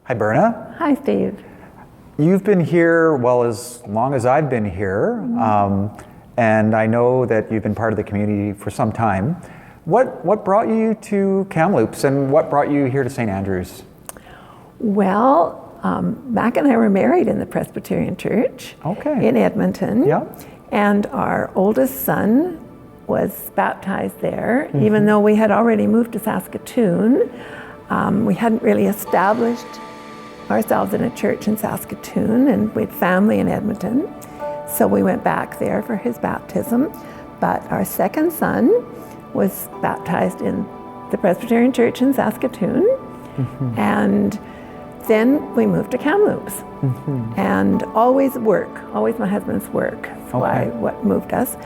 Hi, BERNA. Hi, Steve. You've been here, well, as long as I've been here, and I know that you've been part of the community for some time. What brought you to Kamloops, and what brought you here to St. Andrews? Well, Mac and I were married in the Presbyterian Church in Edmonton, and our oldest son was baptized there, even though we had already moved to Saskatoon. We hadn't really established ourselves in a church in Saskatoon, and we had family in Edmonton, so we went back there for his baptism. But our second son was baptized in the Presbyterian Church in Saskatoon, and then we moved to Kamloops. And always my husband's work, that's what moved us.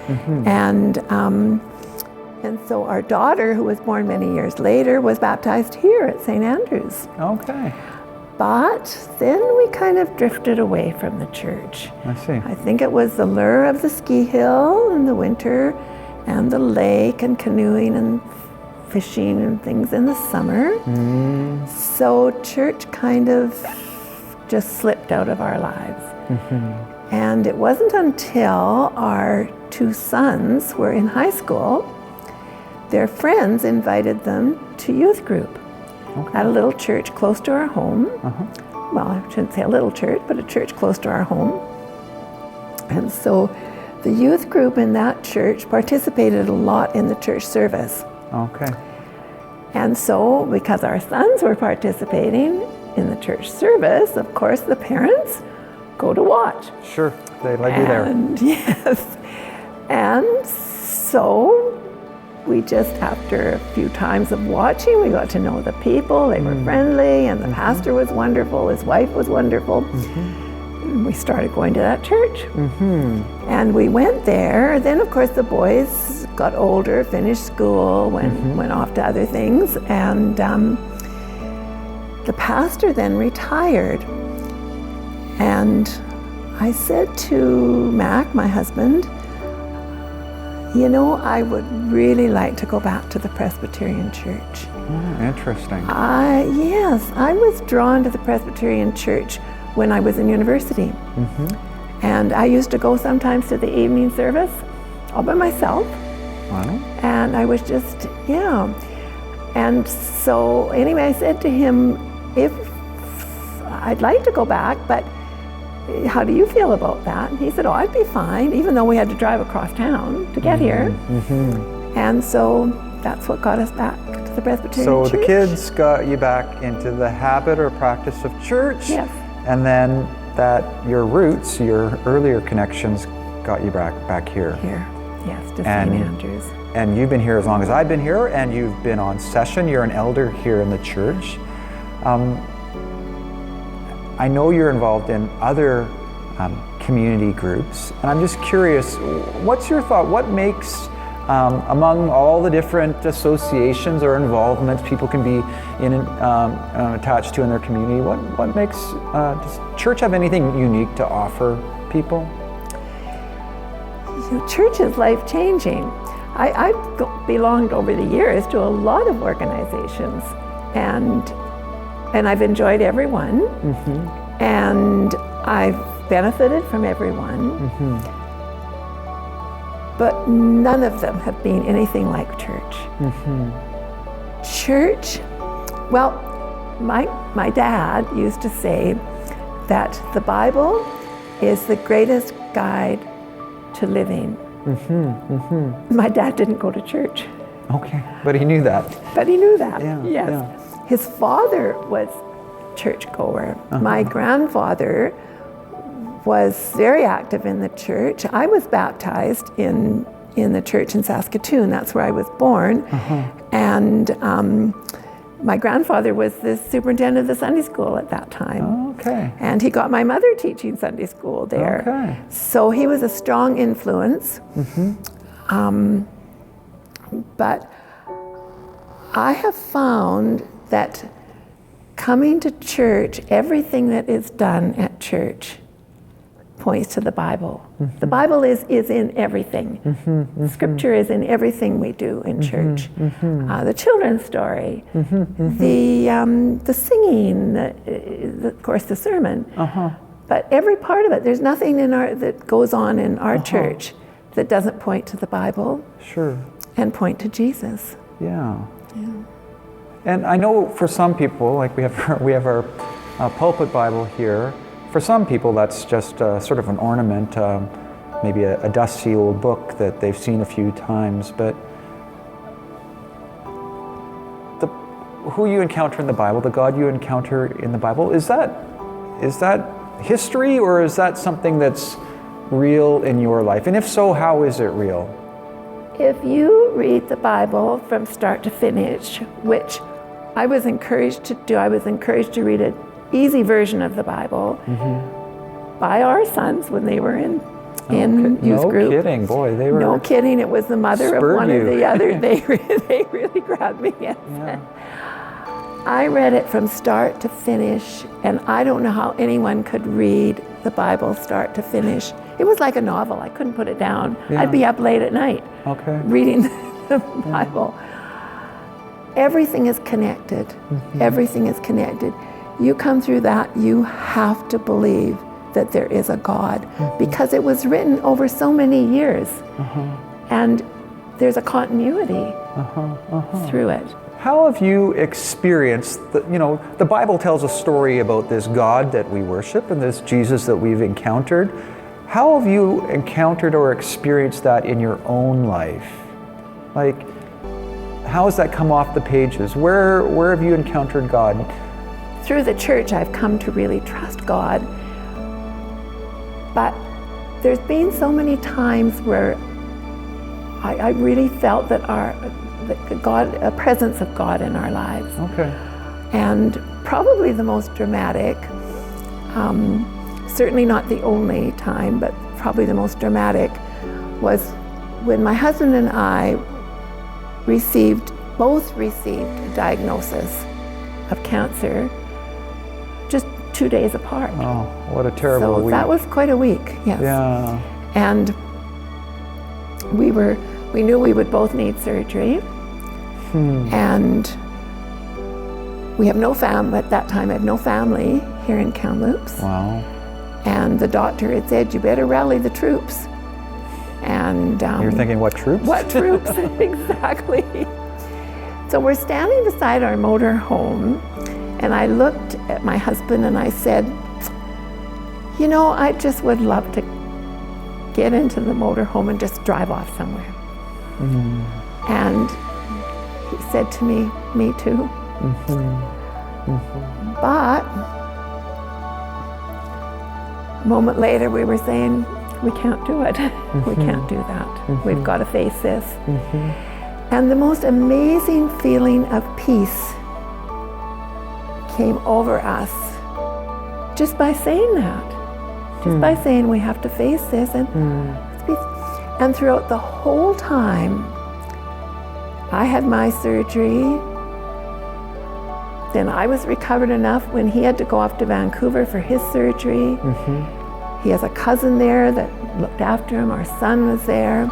And so our daughter, who was born many years later, was baptized here at St. Andrews. But then we kind of drifted away from the church. I see. I think it was the lure of the ski hill in the winter, and the lake and canoeing and fishing and things in the summer. So church kind of just slipped out of our lives. And it wasn't until our two sons were in high school, their friends invited them to youth group at a little church close to our home. Well, I shouldn't say a little church, but a church close to our home. And so the youth group in that church participated a lot in the church service. And so, because our sons were participating in the church service, of course the parents go to watch. Sure, they let you there. Yes. And so we just, after a few times of watching, we got to know the people. They were friendly, and the pastor was wonderful, his wife was wonderful. And we started going to that church. And we went there. Then, of course, the boys got older, finished school, went off to other things. And the pastor then retired. And I said to Mac, my husband, you know, I would really like to go back to the Presbyterian Church. Interesting. Yes, I was drawn to the Presbyterian Church when I was in university. And I used to go sometimes to the evening service all by myself. And I was just, And so anyway, I said to him, if I'd like to go back, but how do you feel about that? And he said, oh, I'd be fine, even though we had to drive across town to get here. And so that's what got us back to the Presbyterian Church. So the kids got you back into the habit or practice of church. Yes. And then your roots, your earlier connections got you back here. Yes, to St. Andrews. And you've been here as long as I've been here, and you've been on session. You're an elder here in the church. I know you're involved in other community groups, and I'm just curious, what's your thought? What makes, among all the different associations or involvements people can be attached to in their community, what makes, does church have anything unique to offer people? You know, church is life-changing. I've belonged over the years to a lot of organizations, and I've enjoyed everyone, and I've benefited from everyone, but none of them have been anything like church. Church, well, my dad used to say that the Bible is the greatest guide to living. My dad didn't go to church. But he knew that. Yes. His father was churchgoer. My grandfather was very active in the church. I was baptized in the church in Saskatoon. That's where I was born. And my grandfather was the superintendent of the Sunday school at that time. And he got my mother teaching Sunday school there. So he was a strong influence. But I have found that coming to church, everything that is done at church points to the Bible. The Bible is in everything. Scripture is in everything we do in church. The children's story, the singing, of course the sermon. But every part of it, there's nothing that goes on in our church that doesn't point to the Bible. Sure. And point to Jesus. Yeah. And I know for some people, like we have our pulpit Bible here. For some people, that's just sort of an ornament, maybe a dusty old book that they've seen a few times. But who you encounter in the Bible, the God you encounter in the Bible, is that history, or is that something that's real in your life? And if so, how is it real? If you read the Bible from start to finish, which I was encouraged to do, I was encouraged to read an easy version of the Bible by our sons when they were in youth group. No kidding, boy, they were. No kidding, it was the mother of one of the other. They really grabbed me in. Yeah. I read it from start to finish, and I don't know how anyone could read the Bible start to finish. It was like a novel. I couldn't put it down. Yeah. I'd be up late at night reading the Bible. Everything is connected. Everything is connected. You come through that, you have to believe that there is a God, because it was written over so many years, and there's a continuity through it. How have you experienced, the Bible tells a story about this God that we worship and this Jesus that we've encountered. How have you encountered or experienced that in your own life? Like, how has that come off the pages? Where have you encountered God? Through the church, I've come to really trust God. But there's been so many times where I really felt that a presence of God in our lives. Okay. And probably the most dramatic, certainly not the only time, but probably the most dramatic, was when my husband and I both received a diagnosis of cancer just 2 days apart. Oh, what a terrible week. So that was quite a week, yes. Yeah. And we knew we would both need surgery. And we have no family, at that time I have no family here in Kamloops. Wow. And the doctor had said, you better rally the troops. And you're thinking, what troops? What troops, exactly. So we're standing beside our motor home, and I looked at my husband and I said, I just would love to get into the motor home and just drive off somewhere. And he said to me, me too. But a moment later we were saying, we can't do it. We can't do that. We've got to face this. And the most amazing feeling of peace came over us just by saying that. Just by saying we have to face this. And throughout the whole time, I had my surgery. Then I was recovered enough when he had to go off to Vancouver for his surgery. He has a cousin there that looked after him. Our son was there.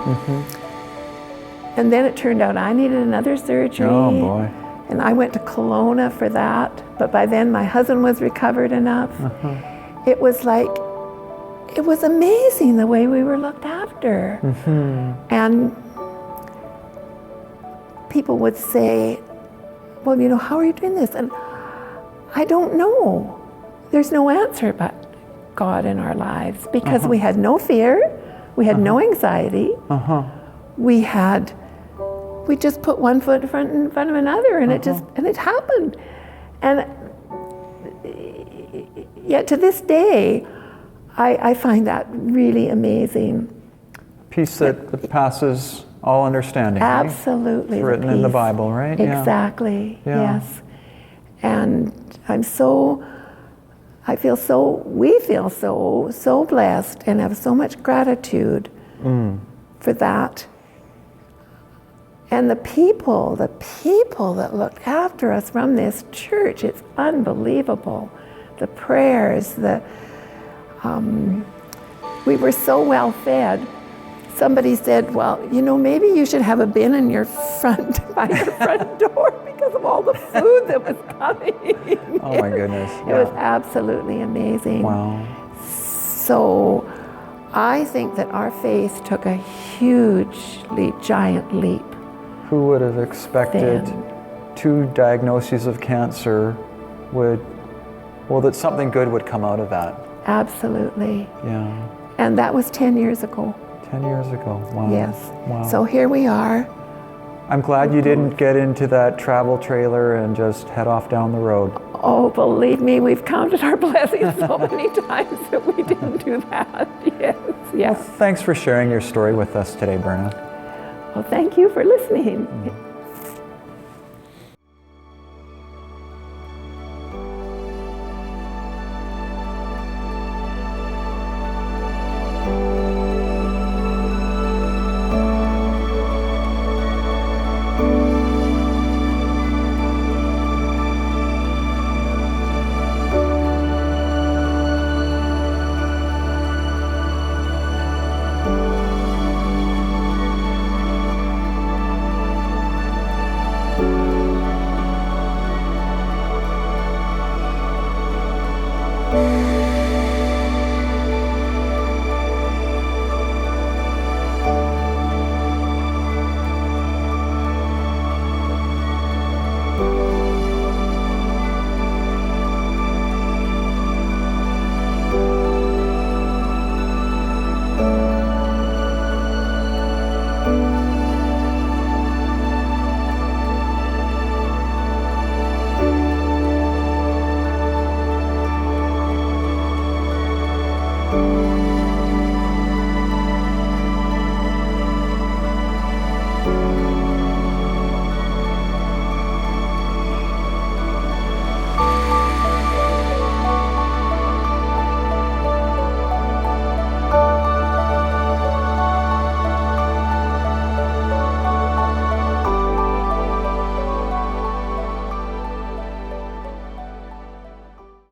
And then it turned out I needed another surgery. Oh, boy. And I went to Kelowna for that. But by then my husband was recovered enough. It was amazing the way we were looked after. And people would say, well, how are you doing this? And I don't know. There's no answer but God in our lives, because we had no fear, we had no anxiety, we just put one foot in front of another, and it happened. And yet to this day, I find that really amazing. Peace that passes all understanding. Absolutely. It's written in the Bible, right? Exactly, Yeah. yes. And we feel so blessed and have so much gratitude for that. And the people that looked after us from this church, it's unbelievable. The prayers, we were so well fed. Somebody said, well, you know, maybe you should have a bin in your front, by your front door because of all the food that was coming. Oh my goodness. It was absolutely amazing. Wow. So I think that our faith took a huge leap, giant leap. Who would have expected Then. 2 diagnoses of cancer that something good would come out of that? Absolutely. Yeah. And that was 10 years ago. 10 years ago. Wow. Yes. Wow. So here we are. I'm glad you didn't get into that travel trailer and just head off down the road. Oh, believe me, we've counted our blessings so many times that we didn't do that. Yes, yes. Well, thanks for sharing your story with us today, Berna. Well, thank you for listening.